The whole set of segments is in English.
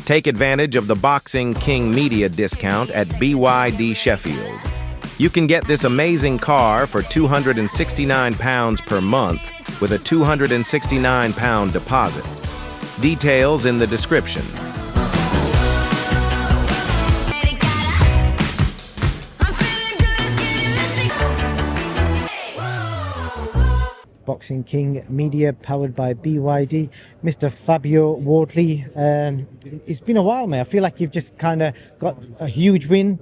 Take advantage of the Boxing King Media discount at BYD Sheffield. You can get this amazing car for £269 per month with a £269 deposit. Details in the description. Boxing King Media, powered by BYD. Mr. Fabio Wardley, it's been a while, mate. I feel like you've just kind of got a huge win,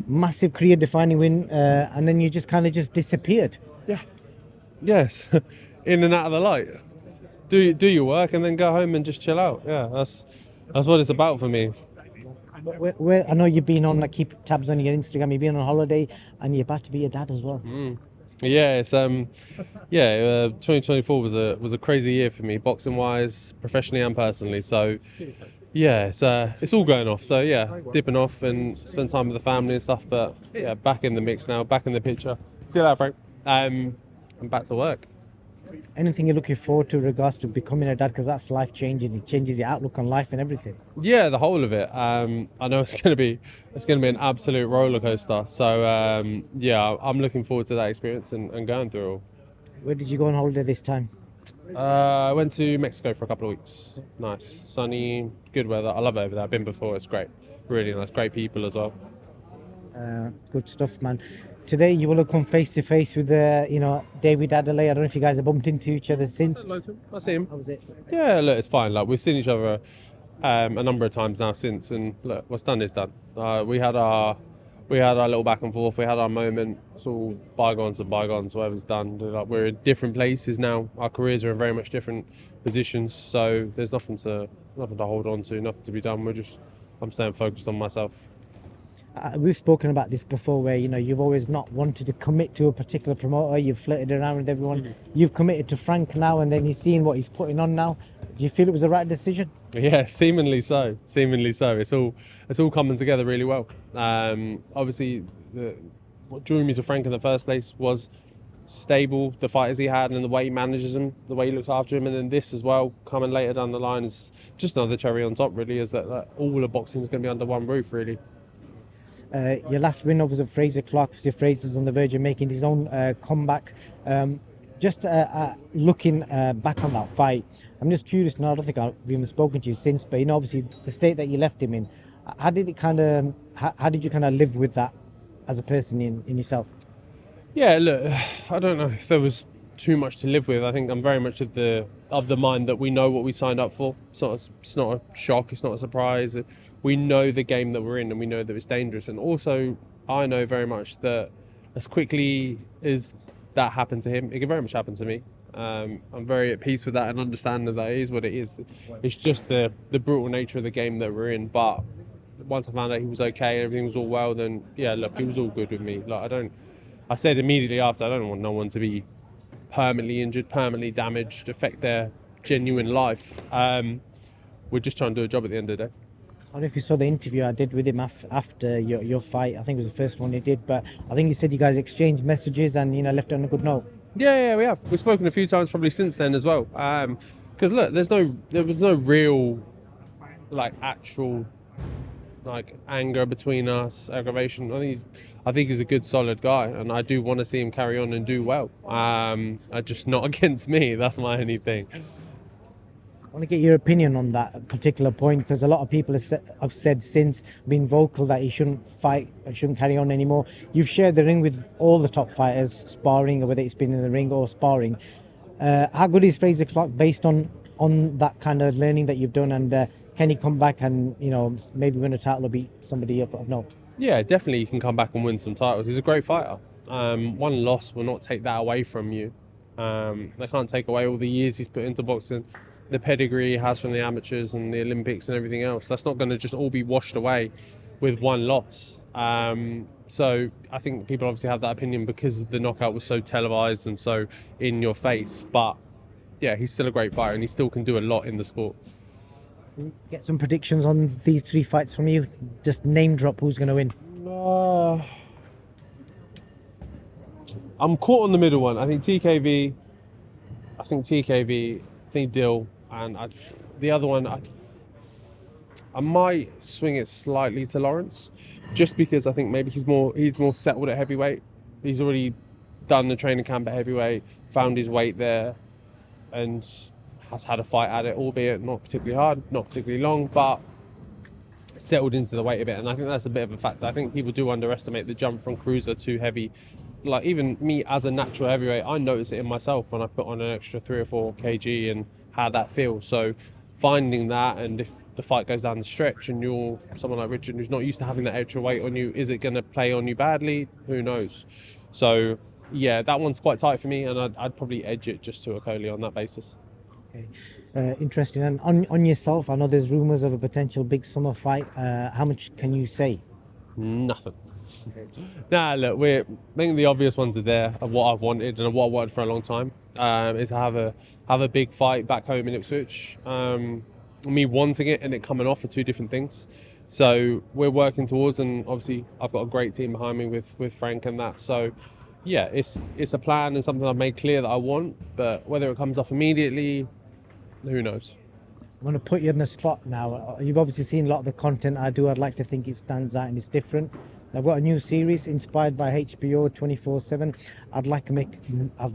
massive career-defining win, and then you just kind of just disappeared. Yeah. Yes. In and out of the light. Do your work and then go home and just chill out. Yeah, that's what it's about for me. Where I know you've been on, like, keep tabs on your Instagram. You've been on holiday, and you're about to be a dad as well. Yeah, it's 2024 was a crazy year for me, boxing wise, professionally and personally. So yeah, it's all going off. So yeah, dipping off and spend time with the family and stuff. But yeah, back in the mix now, back in the picture. See you later, Frank. I'm back to work. Anything you're looking forward to in regards to becoming a dad? Because that's life changing. It changes your outlook on life and everything. Yeah, the whole of it. I know it's going to be an absolute roller coaster. So yeah, I'm looking forward to that experience and going through it all. Where did you go on holiday this time? I went to Mexico for a couple of weeks. Nice, sunny, good weather. I love it over there. I've been before. It's great. Really nice. Great people as well. Good stuff, man. Today you will have come face to face with David Adelaide. I don't know if you guys have bumped into each other since. I see him. How was it? Yeah, look, it's fine. Like, we've seen each other a number of times now since, and look, what's done is done. We had our little back and forth. We had our moment. It's all bygones and bygones. Whatever's done. Like, we're in different places now. Our careers are in very much different positions. So there's nothing to hold on to. Nothing to be done. I'm staying focused on myself. We've spoken about this before, where you've always not wanted to commit to a particular promoter. You've flirted around with everyone. You've committed to Frank now, and then he's seeing what he's putting on now. Do you feel it was the right decision? Yeah, seemingly so. It's all coming together really well. Obviously, what drew me to Frank in the first place was stable, the fighters he had, and the way he manages them, the way he looks after him, and then this as well, coming later down the line, is just another cherry on top. Really, is that all of boxing is going to be under one roof, really. Your last win was at FRAZER. CLARKE. FRAZER's on the verge of making his own comeback. Just looking back on that fight, I'm just curious now. I don't think I've even spoken to you since, but obviously the state that you left him in, how did you kind of live with that as a person in yourself? Yeah, look, I don't know if there was too much to live with. I think I'm very much of the mind that we know what we signed up for. It's not a shock. It's not a surprise. We know the game that we're in, and we know that it's dangerous. And also, I know very much that as quickly as that happened to him, it can very much happen to me. I'm very at peace with that and understanding that it is what it is. It's just the brutal nature of the game that we're in. But once I found out he was okay, everything was all well, then yeah, look, it was all good with me. Like, I said immediately after, I don't want no one to be permanently injured, permanently damaged, affect their genuine life. We're just trying to do a job at the end of the day. I don't know if you saw the interview I did with him after your fight. I think it was the first one he did, but I think he said you guys exchanged messages and left on a good note. Yeah, we have. We've spoken a few times probably since then as well. Because look, there was no real actual anger between us, aggravation. I think he's a good, solid guy, and I do want to see him carry on and do well. Just not against me. That's my only thing. I want to get your opinion on that particular point, because a lot of people have said since, been vocal, that he shouldn't fight, shouldn't carry on anymore. You've shared the ring with all the top fighters, sparring, or whether it's been in the ring or sparring. How good is Frazer Clarke based on that kind of learning that you've done, and can he come back and maybe win a title or beat somebody of note? Yeah, definitely he can come back and win some titles. He's a great fighter. One loss will not take that away from you. They can't take away all the years he's put into boxing, the pedigree he has from the amateurs and the Olympics and everything else. That's not going to just all be washed away with one loss. So I think people obviously have that opinion because the knockout was so televised and so in your face. But yeah, he's still a great fighter and he still can do a lot in the sport. Get some predictions on these three fights from you. Just name drop who's going to win. I'm caught on the middle one. I think TKV, I think Dill, and the other one, I might swing it slightly to Lawrence, just because I think maybe he's more settled at heavyweight. He's already done the training camp at heavyweight, found his weight there, and has had a fight at it, albeit not particularly hard, not particularly long, but settled into the weight a bit. And I think that's a bit of a factor. I think people do underestimate the jump from cruiser to heavy. Like, even me as a natural heavyweight, I notice it in myself when I put on an extra 3 or 4 kg and how that feels. So finding that, and if the fight goes down the stretch and you're someone like Richard who's not used to having that extra weight on you, is it going to play on you badly? Who knows? So yeah, that one's quite tight for me, and I'd probably edge it just to Okoli on that basis. Okay. Interesting. And on yourself, I know there's rumours of a potential big summer fight. How much can you say? Nothing. Nah, look, I think the obvious ones are there of what I've wanted and what I wanted for a long time. Is to have a big fight back home in Ipswich. Me wanting it and it coming off are two different things. So we're working towards, and obviously I've got a great team behind me with Frank and that. So yeah, it's a plan and something I've made clear that I want. But whether it comes off immediately, who knows? I'm going to put you on the spot now. You've obviously seen a lot of the content I do. I'd like to think it stands out and it's different. I've got a new series inspired by HBO 24/7. I'd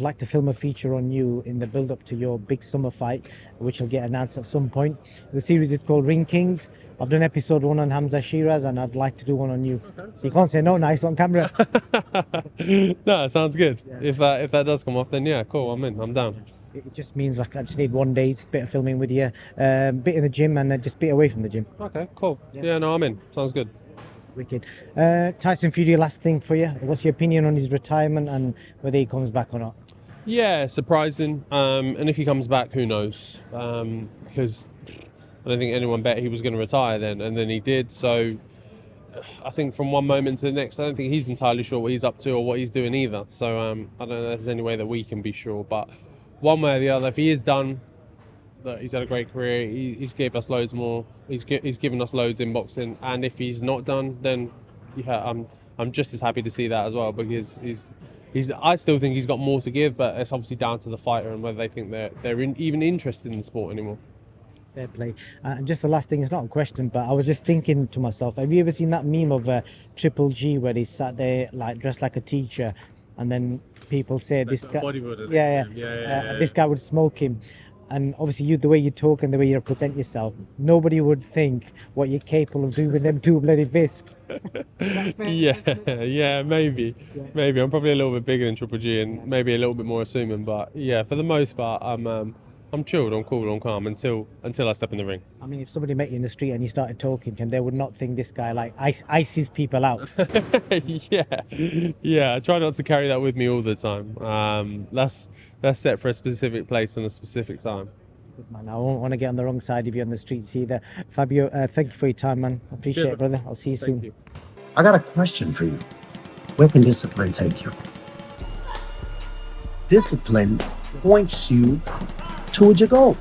like to film a feature on you in the build up to your big summer fight, which will get announced at some point. The series is called Ring Kings. I've done episode 1 on Hamza Shiraz, and I'd like to do one on you. Okay, so you can't say no, nice on camera. No, it sounds good. Yeah. If that does come off, then yeah, cool. I'm down. It just means like I just need 1 day's bit of filming with you, bit in the gym, and just bit away from the gym. Okay, cool. Yeah, no, I'm in. Sounds good. Wicked. Tyson Fury, last thing for you. What's your opinion on his retirement and whether he comes back or not? Yeah, surprising. And if he comes back, who knows? Because I don't think anyone bet he was going to retire then, and then he did. So I think from one moment to the next, I don't think he's entirely sure what he's up to or what he's doing either. So I don't know if there's any way that we can be sure. But one way or the other, if he is done, he's had a great career. He's gave us loads more. He's given us loads in boxing. And if he's not done, then yeah, I'm just as happy to see that as well, because I still think he's got more to give, but it's obviously down to the fighter and whether they think they're even interested in the sport anymore. Fair play. And just the last thing, it's not a question, but I was just thinking to myself, have you ever seen that meme of Triple G where he sat there like dressed like a teacher, and then people say this guy, this guy would smoke him? And obviously the way you talk and the way you represent yourself, nobody would think what you're capable of doing with them 2 bloody fists. yeah, maybe. Maybe I'm probably a little bit bigger than Triple G and maybe a little bit more assuming, but yeah, for the most part, I'm chilled, I'm cool, I'm calm until I step in the ring. I mean, if somebody met you in the street and you started talking to him, they would not think this guy like ices people out. Yeah. I try not to carry that with me all the time. That's set for a specific place and a specific time. Good man. I don't want to get on the wrong side of you on the streets either. Fabio, thank you for your time, man. I appreciate it, brother. I'll see you soon. You. I got a question for you. Where can discipline take you? Discipline points you towards your goals.